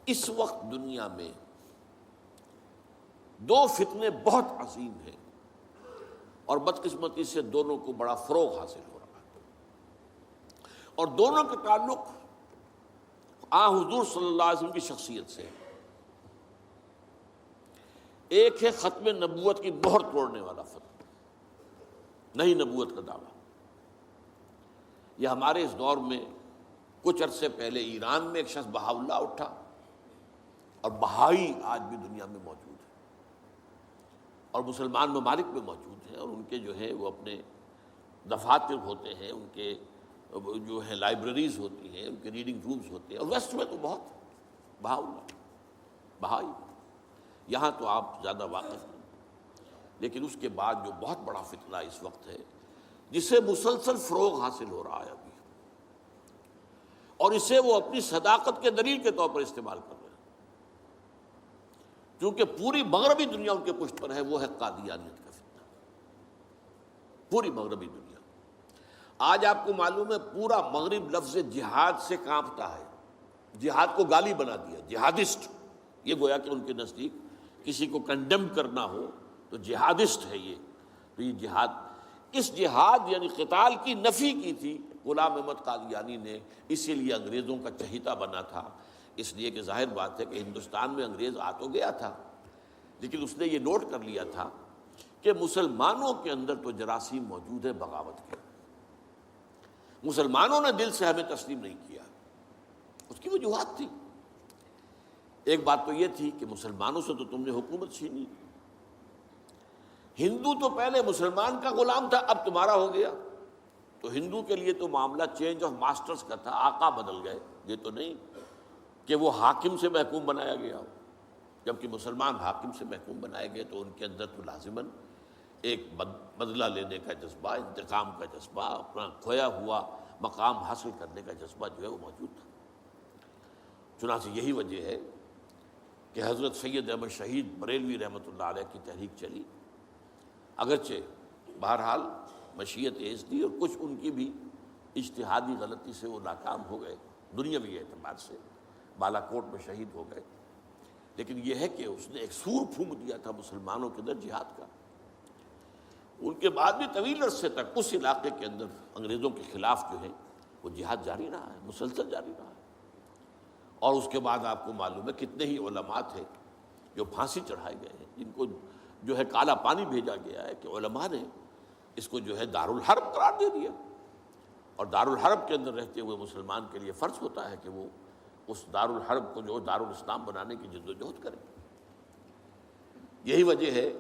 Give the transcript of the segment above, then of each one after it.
اس وقت دنیا میں دو فتنے بہت عظیم ہیں، اور بدقسمتی سے دونوں کو بڑا فروغ حاصل ہو رہا ہے، اور دونوں کے تعلق حضور صلی اللہ علیہ وسلم کی شخصیت سے۔ ایک ہے ختم نبوت کی مہر توڑنے والا فتویٰ، نئی نبوت کا دعویٰ۔ یہ ہمارے اس دور میں کچھ عرصے پہلے ایران میں ایک شخص بہا اللہ اٹھا، اور بہائی آج بھی دنیا میں موجود ہے، اور مسلمان ممالک میں موجود ہیں، اور ان کے جو ہے وہ اپنے دفاتر ہوتے ہیں، ان کے جو ہے لائبریریز ہوتی ہیں، ان کے ریڈنگ رومز ہوتے ہیں، اور ویسٹ میں تو بہت بہا اللہ بہائی، یہاں تو آپ زیادہ واقف نہیں۔ لیکن اس کے بعد جو بہت بڑا فتنہ اس وقت ہے، جسے مسلسل فروغ حاصل ہو رہا ہے ابھی، اور اسے وہ اپنی صداقت کے دلیل کے طور پر استعمال کر رہے ہیں، کیونکہ پوری مغربی دنیا ان کے پشت پر ہے، وہ ہے قادیانیت کا فتنہ۔ پوری مغربی دنیا، آج آپ کو معلوم ہے پورا مغرب لفظ جہاد سے کانپتا ہے، جہاد کو گالی بنا دیا، جہادسٹ۔ یہ گویا کہ ان کے نزدیک کسی کو کنڈیم کرنا ہو تو جہادسٹ ہے یہ۔ تو یہ جہاد، اس جہاد یعنی قتال کی نفی کی تھی غلام احمد قادیانی نے، اسی لیے انگریزوں کا چہیتا بنا تھا، اس لیے کہ ظاہر بات ہے کہ ہندوستان میں انگریز آ تو گیا تھا، لیکن اس نے یہ نوٹ کر لیا تھا کہ مسلمانوں کے اندر تو جراثیم موجود ہے بغاوت کے، مسلمانوں نے دل سے ہمیں تسلیم نہیں کیا۔ اس کی وجوہات تھی، ایک بات تو یہ تھی کہ مسلمانوں سے تو تم نے حکومت چھینی، ہندو تو پہلے مسلمان کا غلام تھا، اب تمہارا ہو گیا، تو ہندو کے لیے تو معاملہ چینج آف ماسٹرز کا تھا، آقا بدل گئے، یہ تو نہیں کہ وہ حاکم سے محکوم بنایا گیا ہو۔ جبکہ مسلمان حاکم سے محکوم بنائے گئے تو ان کے اندر تو لازماً ایک بدلہ لینے کا جذبہ، انتقام کا جذبہ، اپنا کھویا ہوا مقام حاصل کرنے کا جذبہ جو ہے وہ موجود تھا۔ چنانچہ یہی وجہ ہے کہ حضرت سید احمد شہید بریلوی رحمۃ اللہ علیہ کی تحریک چلی، اگرچہ بہرحال مشیت ایز دی، اور کچھ ان کی بھی اجتہادی غلطی سے وہ ناکام ہو گئے، دنیاوی اعتبار سے بالا کوٹ میں شہید ہو گئے، لیکن یہ ہے کہ اس نے ایک سور پھونک دیا تھا مسلمانوں کے اندر جہاد کا۔ ان کے بعد بھی طویل عرصے تک اس علاقے کے اندر انگریزوں کے خلاف جو ہے وہ جہاد جاری رہا ہے، مسلسل جاری رہا ہے۔ اور اس کے بعد آپ کو معلوم ہے کتنے ہی علماء تھے جو پھانسی چڑھائے گئے ہیں، جن کو جو ہے کالا پانی بھیجا گیا ہے، کہ علماء نے اس کو جو ہے دارالحرب قرار دے دیا، اور دارالحرب کے اندر رہتے ہوئے مسلمان کے لیے فرض ہوتا ہے کہ وہ اس دارالحرب کو جو دارالاسلام بنانے کی جد و جہد کرے۔ یہی وجہ ہے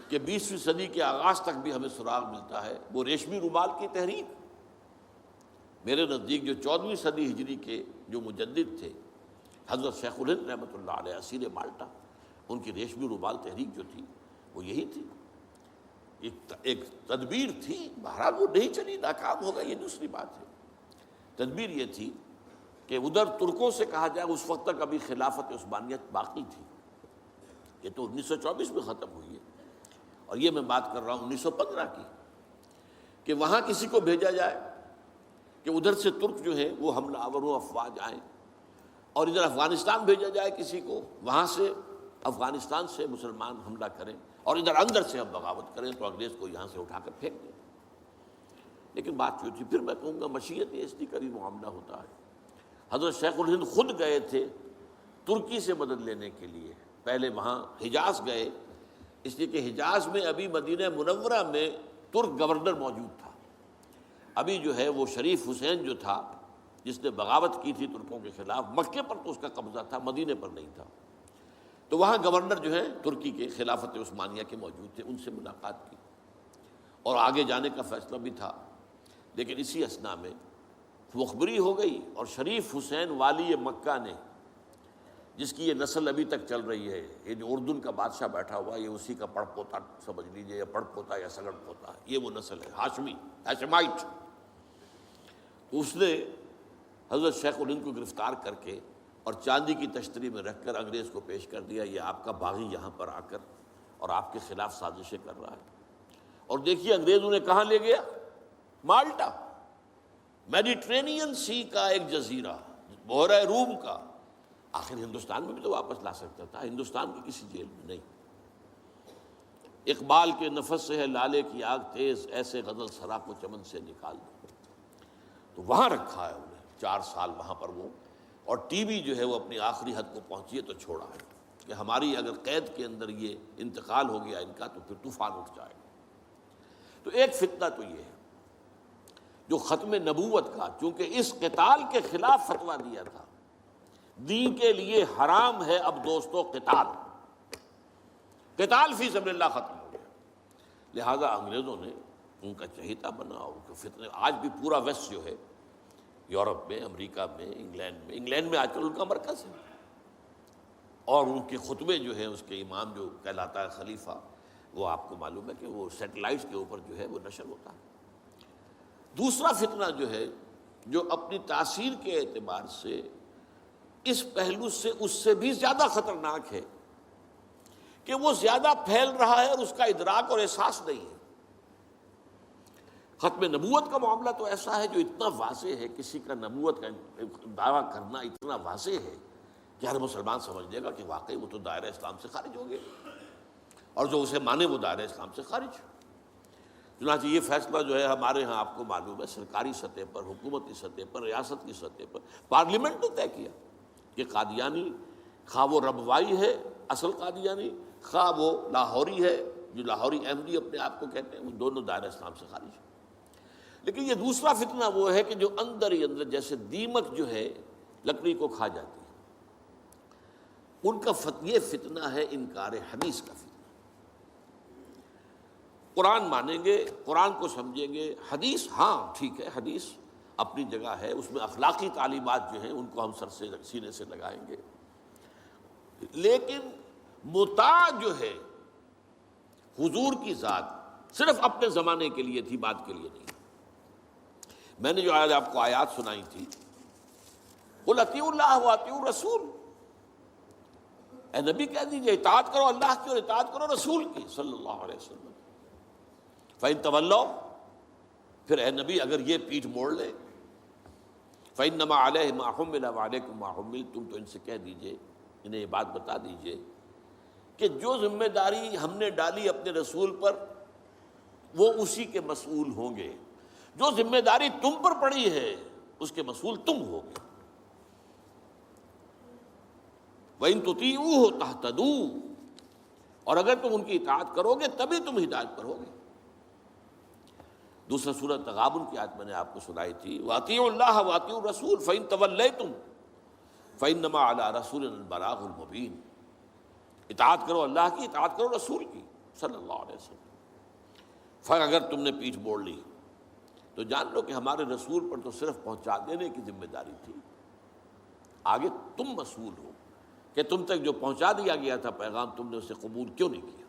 کہ 20ویں صدی کے آغاز تک بھی ہمیں سراغ ملتا ہے وہ ریشمی رومال کی تحریک۔ میرے نزدیک جو 14ویں صدی ہجری کے جو مجدد تھے حضرت شیخ الہند رحمۃ اللہ علیہ اسیر مالٹا، ان کی ریشمی رومال تحریک جو تھی وہ یہی تھی، ایک تدبیر تھی، بہرحال وہ نہیں چلی، ناکام ہو گئی، یہ دوسری بات ہے۔ تدبیر یہ تھی کہ ادھر ترکوں سے کہا جائے اس وقت تک ابھی خلافت عثمانیت باقی تھی، یہ تو 1924 میں ختم ہوئی ہے، اور یہ میں بات کر رہا ہوں 1915 کی، کہ وہاں کسی کو بھیجا جائے کہ ادھر سے ترک جو ہے وہ حملہ آور افواج آئیں، اور ادھر افغانستان بھیجا جائے کسی کو، وہاں سے افغانستان سے مسلمان حملہ کریں، اور ادھر اندر سے ہم بغاوت کریں تو انگریز کو یہاں سے اٹھا کر پھینک دیں۔ لیکن بات جو تھی، پھر میں کہوں گا مشیت ایسی کا بھی معاملہ ہوتا ہے۔ حضرت شیخ الہند خود گئے تھے ترکی سے مدد لینے کے لیے، پہلے وہاں حجاز گئے، اس لیے کہ حجاز میں ابھی مدینہ منورہ میں ترک گورنر موجود تھا، ابھی جو ہے وہ شریف حسین جو تھا جس نے بغاوت کی تھی ترکوں کے خلاف، مکے پر تو اس کا قبضہ تھا، مدینے پر نہیں تھا، تو وہاں گورنر جو ہے ترکی کے خلافت عثمانیہ کے موجود تھے، ان سے ملاقات کی اور آگے جانے کا فیصلہ بھی تھا۔ لیکن اسی اثنا میں مخبری ہو گئی، اور شریف حسین والی مکہ نے، جس کی یہ نسل ابھی تک چل رہی ہے، یہ جو اردن کا بادشاہ بیٹھا ہوا، یہ اسی کا پڑ پوتا سمجھ لیجئے، یا پڑ پوتا یا سگڑ پوتا، یہ وہ نسل ہے ہاشمی، ہاشمائٹ۔ اس نے حضرت شیخ الہند کو گرفتار کر کے اور چاندی کی تشتری میں رکھ کر انگریز کو پیش کر دیا، یہ آپ کا باغی یہاں پر آ کر اور آپ کے خلاف سازشیں کر رہا ہے۔ اور دیکھیے انگریز انہیں کہاں لے گیا، مالٹا، میڈیٹرینین سی کا ایک جزیرہ، بحیرہ روم کا، آخر ہندوستان میں بھی تو واپس لا سکتا تھا، ہندوستان کی کسی جیل میں نہیں۔ اقبال کے نفس سے ہے لالے کی آگ تیز، ایسے غزل سرا کو چمن سے نکال دو، تو وہاں رکھا ہے انہیں 4 سال وہاں پر وہ، اور ٹی وی جو ہے وہ اپنی آخری حد کو پہنچی ہے تو چھوڑا ہے کہ ہماری اگر قید کے اندر یہ انتقال ہو گیا ان کا تو پھر طوفان اٹھ جائے گا۔ تو ایک فتنہ تو یہ ہے جو ختم نبوت کا، چونکہ اس قتال کے خلاف فتویٰ دیا تھا، دین کے لیے حرام ہے اب دوستو قتال فی سبیل اللہ ختم ہو گیا، لہذا انگریزوں نے ان کا چہیتا بنا، ان کے فتنے آج بھی پورا ویسٹ جو ہے، یورپ میں، امریکہ میں، انگلینڈ میں آج کل ان کا مرکز ہے، اور ان کے خطبے جو ہیں اس کے امام جو کہلاتا ہے خلیفہ، وہ آپ کو معلوم ہے کہ وہ سیٹلائٹس کے اوپر جو ہے وہ نشر ہوتا ہے۔ دوسرا فتنہ جو ہے جو اپنی تاثیر کے اعتبار سے اس پہلو سے اس سے بھی زیادہ خطرناک ہے کہ وہ زیادہ پھیل رہا ہے اور اس کا ادراک اور احساس نہیں ہے۔ ختم نبوت کا معاملہ تو ایسا ہے جو اتنا واضح ہے، کسی کا نبوت کا دعویٰ کرنا اتنا واضح ہے کہ ہر مسلمان سمجھ لے گا کہ واقعی وہ تو دائرہ اسلام سے خارج ہو گئے، اور جو اسے مانے وہ دائرہ اسلام سے خارج۔ چنانچہ یہ فیصلہ جو ہے ہمارے ہاں آپ کو معلوم ہے سرکاری سطح پر، حکومتی سطح پر، ریاست کی سطح پر، پارلیمنٹ نے طے کیا کہ قادیانی خواہ وہ ربوائی ہے اصل قادیانی، خواہ وہ لاہوری ہے جو لاہوری احمدی اپنے آپ کو کہتے ہیں، وہ دونوں دائرہ اسلام سے خارج ہیں۔ لیکن یہ دوسرا فتنہ وہ ہے کہ جو اندر ہی اندر جیسے دیمک جو ہے لکڑی کو کھا جاتی ہے، ان کا یہ فتنہ ہے انکار حدیث کا فتنہ۔ قرآن مانیں گے، قرآن کو سمجھیں گے، حدیث ہاں ٹھیک ہے، حدیث اپنی جگہ ہے، اس میں اخلاقی تعلیمات جو ہیں ان کو ہم سر سے سینے سے لگائیں گے، لیکن مطاع جو ہے حضور کی ذات صرف اپنے زمانے کے لیے تھی، بعد کے لیے نہیں۔ میں نے جو آج آپ کو آیات سنائی تھی، قل اطیعوا اللہ واطیعوا الرسول، اے نبی کہہ دیجئے اطاعت کرو اللہ کی اور اطاعت کرو رسول کی صلی اللہ علیہ وسلم۔ فَإِن تَوَلَّوْا، پھر اے نبی اگر یہ پیٹھ موڑ لے، فَإِنَّمَا عَلَيْهِ مَا حُمِّلَ وَعَلَيْكُمْ مَا حُمِّلْتُمْ، تو ان سے کہہ دیجئے، انہیں یہ بات بتا دیجئے کہ جو ذمہ داری ہم نے ڈالی اپنے رسول پر وہ اسی کے مسئول ہوں گے، جو ذمہ داری تم پر پڑی ہے اس کے مسئول تم ہوگے۔ وَإِن تُطِيعُوهُ تَهْتَدُوا، اور اگر تم ان کی اطاعت کرو گے تبھی تم ہدایت پر ہوگے۔ دوسرا سورۃ تغابن کی آیت میں نے آپ کو سنائی تھی، وَأَطِيعُوا اللَّهَ وَأَطِيعُوا الرَّسُولَ فَإِن تَوَلَّيْتُمْ فَإِنَّمَا عَلَىٰ رَسُولِنَا الْبَلَاغُ الْمُبِينُ، اطاعت کرو اللہ کی، اطاعت کرو رسول کی صلی اللہ علیہ وسلم۔ پھر اگر تم نے پیٹھ موڑ لی تو جان لو کہ ہمارے رسول پر تو صرف پہنچا دینے کی ذمہ داری تھی، آگے تم مسئول ہو کہ تم تک جو پہنچا دیا گیا تھا پیغام تم نے اسے قبول کیوں نہیں کیا۔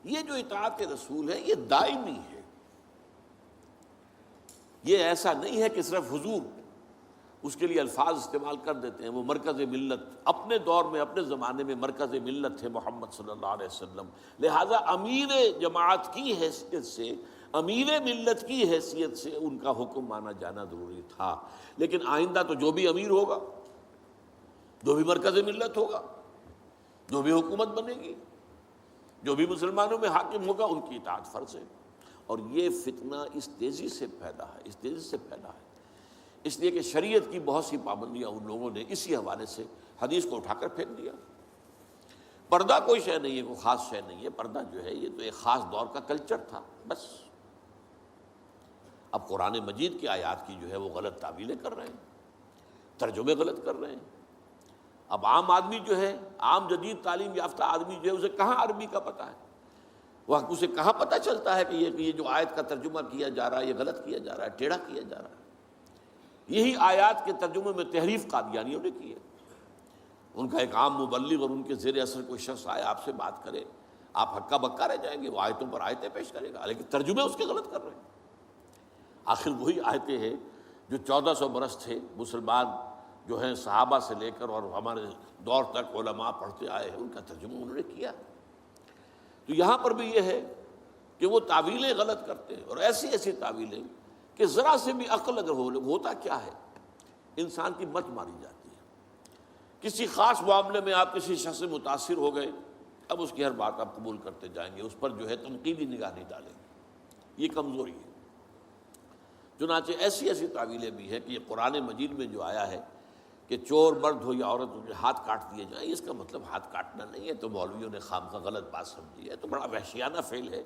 یہ جو اطاعت رسول ہے یہ دائمی ہے، یہ ایسا نہیں ہے کہ صرف حضور اس کے لیے الفاظ استعمال کر دیتے ہیں۔ وہ مرکز ملت اپنے دور میں اپنے زمانے میں مرکز ملت تھے محمد صلی اللہ علیہ وسلم، لہٰذا امیر جماعت کی حیثیت سے، امیر ملت کی حیثیت سے ان کا حکم مانا جانا ضروری تھا۔ لیکن آئندہ تو جو بھی امیر ہوگا، جو بھی مرکز ملت ہوگا، جو بھی حکومت بنے گی، جو بھی مسلمانوں میں حاکم ہوگا، ان کی اطاعت فرض ہے۔ اور یہ فتنہ اس تیزی سے پھیلا ہے، اس تیزی سے پھیلا ہے، اس لیے کہ شریعت کی بہت سی پابندیاں ان لوگوں نے اسی حوالے سے حدیث کو اٹھا کر پھینک دیا۔ پردہ کوئی شے نہیں ہے، کوئی خاص شے نہیں ہے، پردہ جو ہے یہ تو ایک خاص دور کا کلچر تھا بس۔ اب قرآن مجید کی آیات کی جو ہے وہ غلط تعویلیں کر رہے ہیں، ترجمے غلط کر رہے ہیں۔ اب عام آدمی جو ہے، عام جدید تعلیم یافتہ آدمی جو ہے اسے کہاں عربی کا پتہ ہے، وہ اسے کہاں پتہ چلتا ہے کہ یہ جو آیت کا ترجمہ کیا جا رہا ہے یہ غلط کیا جا رہا ہے، ٹیڑھا کیا جا رہا ہے۔ یہی آیات کے ترجمے میں تحریف قادیانیوں نے کی ہے۔ ان کا ایک عام مبلغ اور ان کے زیر اثر کوئی شخص آئے آپ سے بات کرے، آپ ہکا بکا رہ جائیں گے، وہ آیتوں پر آیتیں پیش کرے گا لیکن ترجمے اس کے غلط کر رہے ہیں۔ آخر وہی آیتیں ہیں جو 1400 برس تھے مسلمان جو ہیں صحابہ سے لے کر اور ہمارے دور تک علماء پڑھتے آئے ہیں، ان کا ترجمہ انہوں نے کیا۔ تو یہاں پر بھی یہ ہے کہ وہ تعویلیں غلط کرتے ہیں، اور ایسی ایسی تعویلیں کہ ذرا سے بھی عقل اگر ہوتا کیا ہے، انسان کی مت ماری جاتی ہے۔ کسی خاص معاملے میں آپ کسی شخص سے متاثر ہو گئے، اب اس کی ہر بات آپ قبول کرتے جائیں گے، اس پر جو ہے تنقیدی نگاہ نہیں ڈالیں گے، یہ کمزوری ہے۔ چنانچہ ایسی ایسی تعویلیں بھی ہیں کہ یہ قرآن مجید میں جو آیا ہے کہ چور مرد ہو یا عورت ہو کے ہاتھ کاٹ دیے جائیں، اس کا مطلب ہاتھ کاٹنا نہیں ہے، تو مولویوں نے خامخواہ غلط بات سمجھی ہے، تو بڑا وحشیانہ فعل ہے۔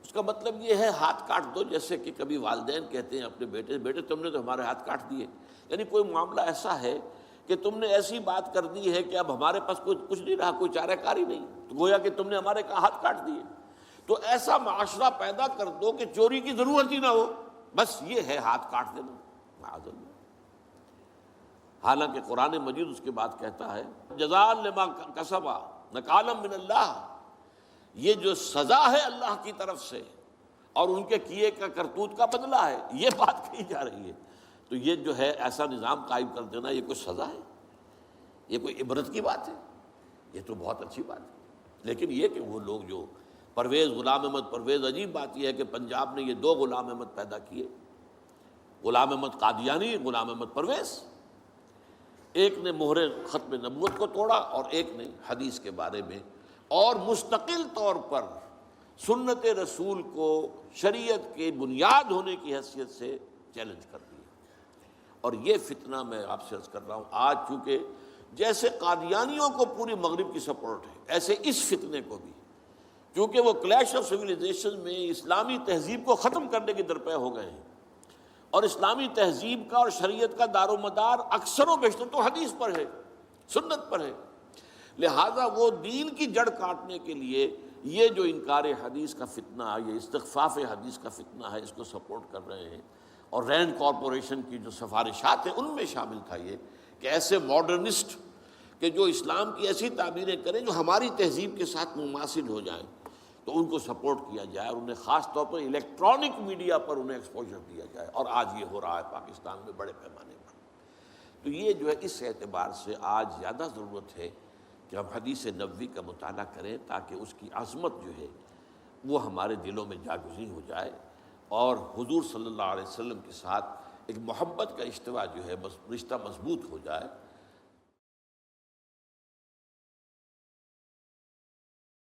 اس کا مطلب یہ ہے ہاتھ کاٹ دو، جیسے کہ کبھی والدین کہتے ہیں اپنے بیٹے، بیٹے تم نے تو ہمارے ہاتھ کاٹ دیے، یعنی کوئی معاملہ ایسا ہے کہ تم نے ایسی بات کر دی ہے کہ اب ہمارے پاس کچھ نہیں رہا، کوئی چارہ کاری نہیں، تو گویا کہ تم نے ہمارے ہاتھ کاٹ دیے۔ تو ایسا معاشرہ پیدا کر دو کہ چوری کی ضرورت ہی نہ ہو، بس یہ ہے ہاتھ کاٹ دینا، معاذ اللہ۔ حالانکہ قرآن مجید اس کے بعد کہتا ہے جزاء لما کسبا نکالا من اللہ، یہ جو سزا ہے اللہ کی طرف سے اور ان کے کیے کا کرتوت کا بدلہ ہے، یہ بات کہی جا رہی ہے۔ تو یہ جو ہے ایسا نظام قائم کر دینا، یہ کوئی سزا ہے، یہ کوئی عبرت کی بات ہے، یہ تو بہت اچھی بات ہے۔ لیکن یہ کہ وہ لوگ جو پرویز غلام احمد پرویز، عجیب بات یہ ہے کہ پنجاب نے یہ دو غلام احمد پیدا کیے، غلام احمد قادیانی، غلام احمد پرویز، ایک نے مہر ختم نبوت کو توڑا اور ایک نے حدیث کے بارے میں اور مستقل طور پر سنت رسول کو شریعت کے بنیاد ہونے کی حیثیت سے چیلنج کر دیا۔ اور یہ فتنہ میں آپ سے عرض کر رہا ہوں، آج چونکہ جیسے قادیانیوں کو پوری مغرب کی سپورٹ ہے، ایسے اس فتنے کو بھی، کیونکہ وہ کلیش آف سویلائزیشن میں اسلامی تہذیب کو ختم کرنے کے درپے ہو گئے ہیں، اور اسلامی تہذیب کا اور شریعت کا دار و مدار اکثر و بیشتر تو حدیث پر ہے، سنت پر ہے، لہذا وہ دین کی جڑ کاٹنے کے لیے یہ جو انکار حدیث کا فتنہ، یہ استخفاف حدیث کا فتنہ ہے، اس کو سپورٹ کر رہے ہیں۔ اور رینڈ کارپوریشن کی جو سفارشات ہیں ان میں شامل تھا یہ کہ ایسے ماڈرنسٹ کہ جو اسلام کی ایسی تعبیریں کریں جو ہماری تہذیب کے ساتھ مماثل ہو جائیں، تو ان کو سپورٹ کیا جائے اور انہیں خاص طور پر الیکٹرانک میڈیا پر انہیں ایکسپوجر دیا جائے، اور آج یہ ہو رہا ہے پاکستان میں بڑے پیمانے پر۔ تو یہ جو ہے اس اعتبار سے آج زیادہ ضرورت ہے کہ ہم حدیث نبوی کا مطالعہ کریں، تاکہ اس کی عظمت جو ہے وہ ہمارے دلوں میں جاگزیں ہو جائے، اور حضور صلی اللہ علیہ وسلم کے ساتھ ایک محبت کا اشتوا جو ہے رشتہ مضبوط ہو جائے۔